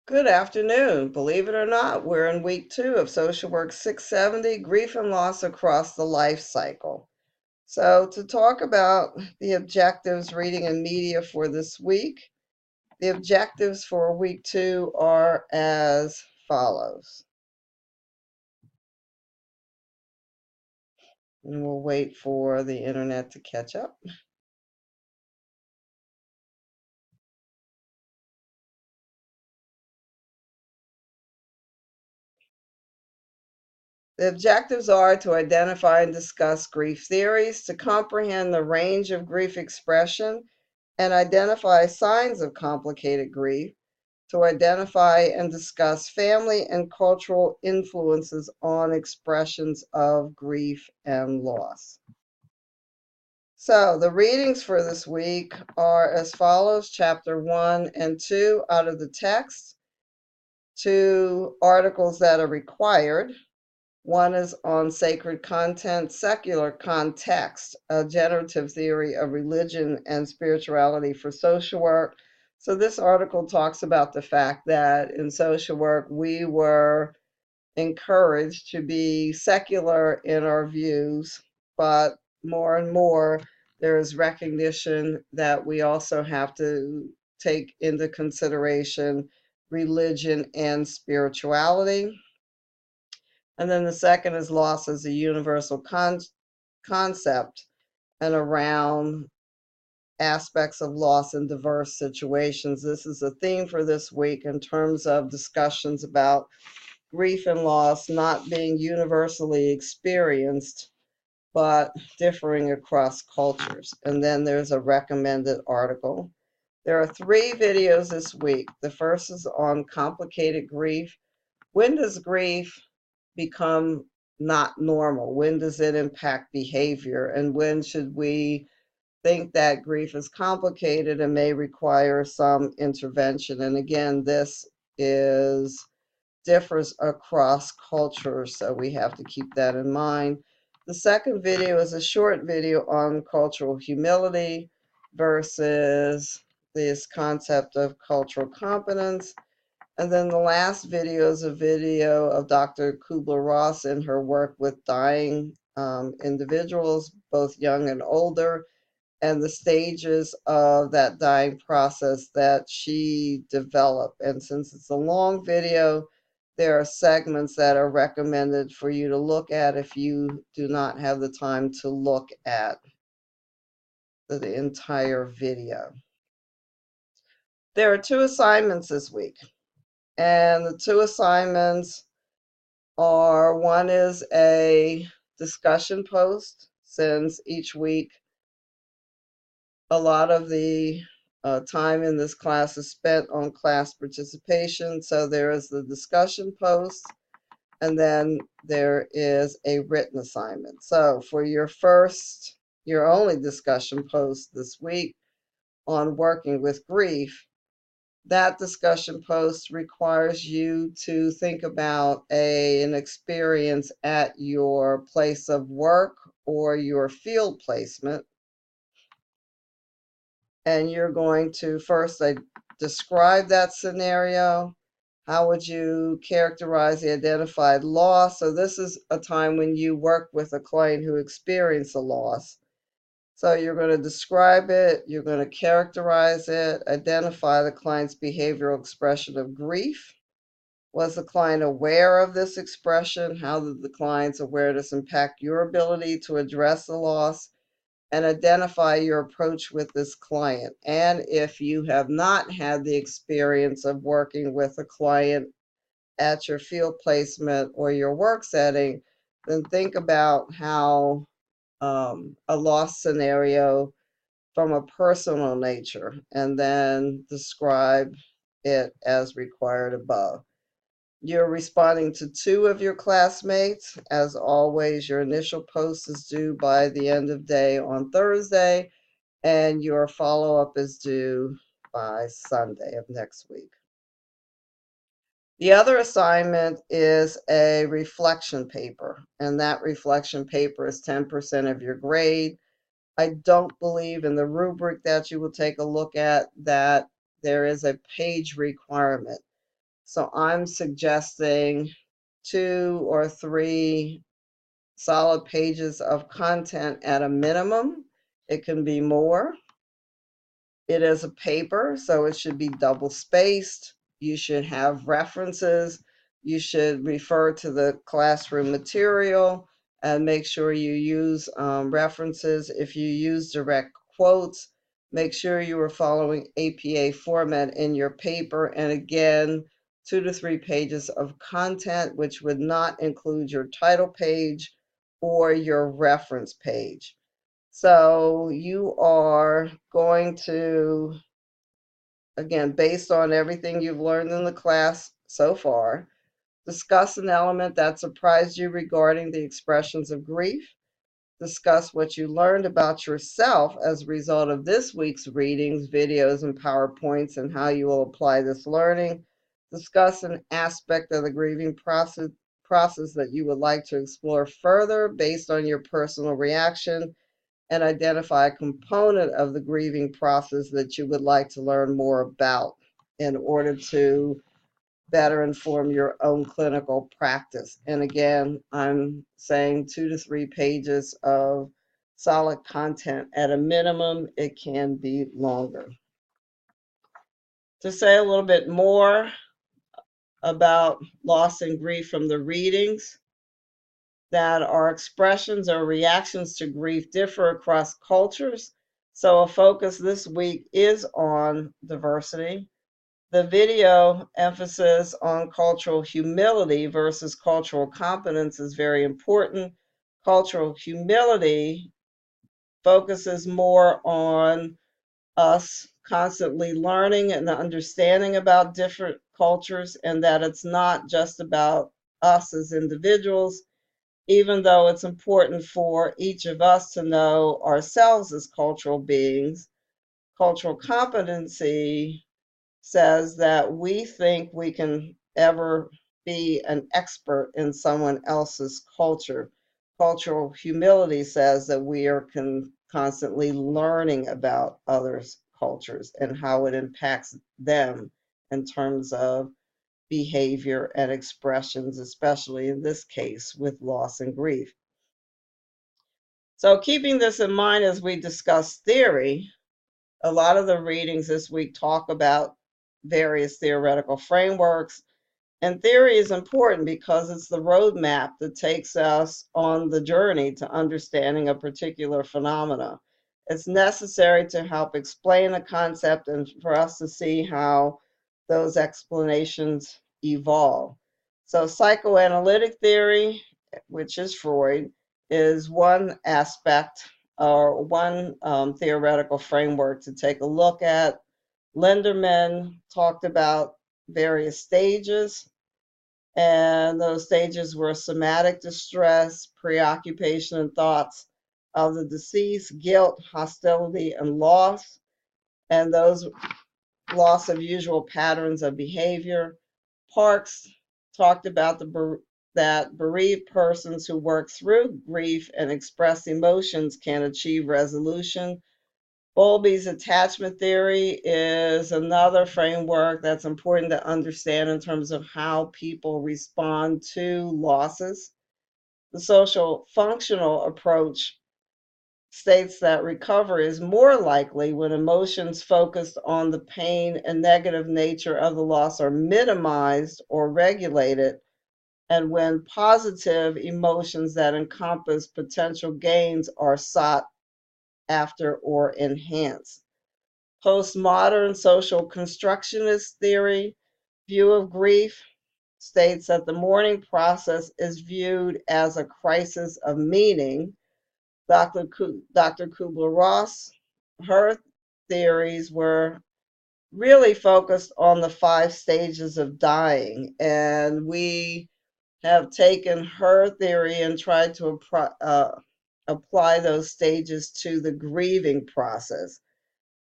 Good afternoon. Believe it or not, we're in week 2 of Social Work 670, Grief and Loss Across the Life Cycle. So to talk about the objectives, reading, and media for this week, the objectives for week 2 are as follows. And we'll wait for the internet to catch up. The objectives are to identify and discuss grief theories, to comprehend the range of grief expression, and identify signs of complicated grief, to identify and discuss family and cultural influences on expressions of grief and loss. So the readings for this week are as follows: chapter 1 and 2 out of the text, 2 articles that are required. One is on sacred content, secular context, a generative theory of religion and spirituality for social work. So this article talks about the fact that in social work, we were encouraged to be secular in our views, but more and more there is recognition that we also have to take into consideration religion and spirituality. And then the second is loss as a universal concept and around aspects of loss in diverse situations. This is a theme for this week in terms of discussions about grief and loss not being universally experienced, but differing across cultures. And then there's a recommended article. There are 3 videos this week. The first is on complicated grief. When does grief become not normal? When does it impact behavior? And when should we think that grief is complicated and may require some intervention? And again, this differs across cultures, so we have to keep that in mind. The second video is a short video on cultural humility versus this concept of cultural competence. And then the last video is a video of Dr. Kubler-Ross and her work with dying individuals, both young and older, and the stages of that dying process that she developed. And since it's a long video, there are segments that are recommended for you to look at if you do not have the time to look at the entire video. There are 2 assignments this week. And the 2 assignments are, one is a discussion post, since each week a lot of the time in this class is spent on class participation. So there is the discussion post, and then there is a written assignment. So for your only discussion post this week on working with grief, that discussion post requires you to think about an experience at your place of work or your field placement. And you're going to first describe that scenario. How would you characterize the identified loss? So this is a time when you work with a client who experienced a loss. So you're going to describe it, you're going to characterize it, identify the client's behavioral expression of grief. Was the client aware of this expression? How did the client's awareness impact your ability to address the loss? And identify your approach with this client. And if you have not had the experience of working with a client at your field placement or your work setting, then think about how a loss scenario from a personal nature, and then describe it as required above. You're responding to 2 of your classmates. As always, your initial post is due by the end of day on Thursday, and your follow-up is due by Sunday of next week. The other assignment is a reflection paper, and that reflection paper is 10% of your grade. I don't believe in the rubric that you will take a look at that there is a page requirement. So I'm suggesting 2 or 3 solid pages of content at a minimum. It can be more. It is a paper, so it should be double spaced. You should have references. You should refer to the classroom material and make sure you use references. If you use direct quotes, make sure you are following APA format in your paper. And again, 2 to 3 pages of content, which would not include your title page or your reference page. So you are going to, again, based on everything you've learned in the class so far, discuss an element that surprised you regarding the expressions of grief. Discuss what you learned about yourself as a result of this week's readings, videos, and PowerPoints, and how you will apply this learning. Discuss an aspect of the grieving process that you would like to explore further based on your personal reaction, and identify a component of the grieving process that you would like to learn more about in order to better inform your own clinical practice. And again, I'm saying 2 to 3 pages of solid content at a minimum. It can be longer. To say a little bit more about loss and grief from the readings, that our expressions or reactions to grief differ across cultures. So a focus this week is on diversity. The video emphasis on cultural humility versus cultural competence is very important. Cultural humility focuses more on us constantly learning and understanding about different cultures, and that it's not just about us as individuals, even though it's important for each of us to know ourselves as cultural beings. Cultural competency says that we think we can ever be an expert in someone else's culture. Cultural humility says that we are constantly learning about others' cultures and how it impacts them in terms of behavior and expressions, especially in this case with loss and grief. So keeping this in mind as we discuss theory, a lot of the readings this week talk about various theoretical frameworks. And theory is important because it's the roadmap that takes us on the journey to understanding a particular phenomena. It's necessary to help explain a concept and for us to see how those explanations evolve. So psychoanalytic theory, which is Freud, is one aspect or one theoretical framework to take a look at. Linderman talked about various stages, and those stages were somatic distress, preoccupation and thoughts of the deceased, guilt, hostility, and loss, and those loss of usual patterns of behavior. Parks talked about that bereaved persons who work through grief and express emotions can achieve resolution. Bowlby's attachment theory is another framework that's important to understand in terms of how people respond to losses. The social functional approach states that recovery is more likely when emotions focused on the pain and negative nature of the loss are minimized or regulated, and when positive emotions that encompass potential gains are sought after or enhanced. Postmodern social constructionist theory view of grief states that the mourning process is viewed as a crisis of meaning. Dr. Kubler-Ross, her theories were really focused on the 5 stages of dying, and we have taken her theory and tried to apply those stages to the grieving process.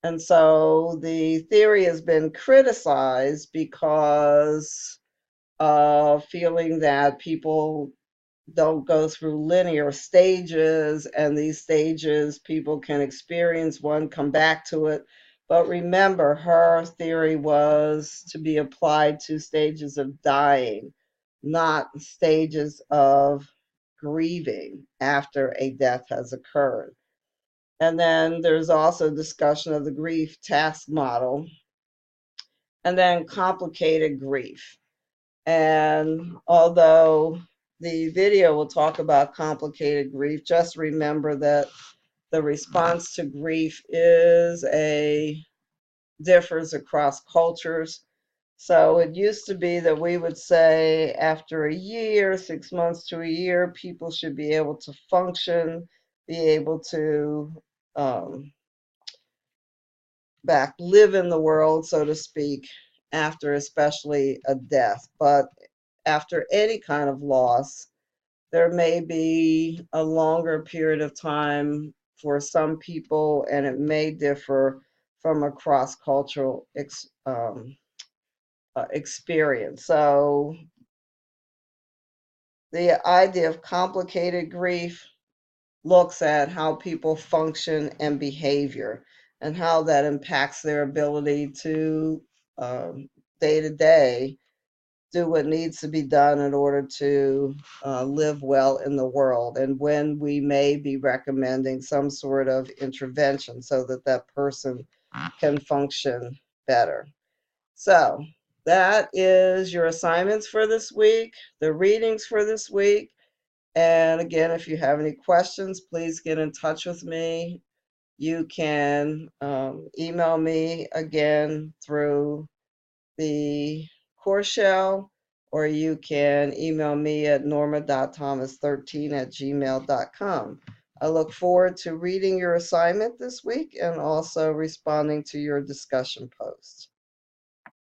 And so the theory has been criticized because of feeling that people don't go through linear stages, and these stages people can experience one, come back to it, But remember, her theory was to be applied to stages of dying, not stages of grieving after a death has occurred. And then there's also discussion of the grief task model, and then complicated grief. And although the video will talk about complicated grief, just remember that the response to grief differs across cultures. So it used to be that we would say after a year, 6 months to a year, people should be able to function, be able to live in the world, so to speak, after especially a death. But after any kind of loss, there may be a longer period of time for some people, and it may differ from a cross-cultural experience. So the idea of complicated grief looks at how people function and behavior and how that impacts their ability to day to day do what needs to be done in order to live well in the world, and when we may be recommending some sort of intervention so that that person can function better. So that is your assignments for this week, the readings for this week. And again, if you have any questions, please get in touch with me. You can email me again through the course shell, or you can email me at norma.thomas13@gmail.com. I look forward to reading your assignment this week and also responding to your discussion post.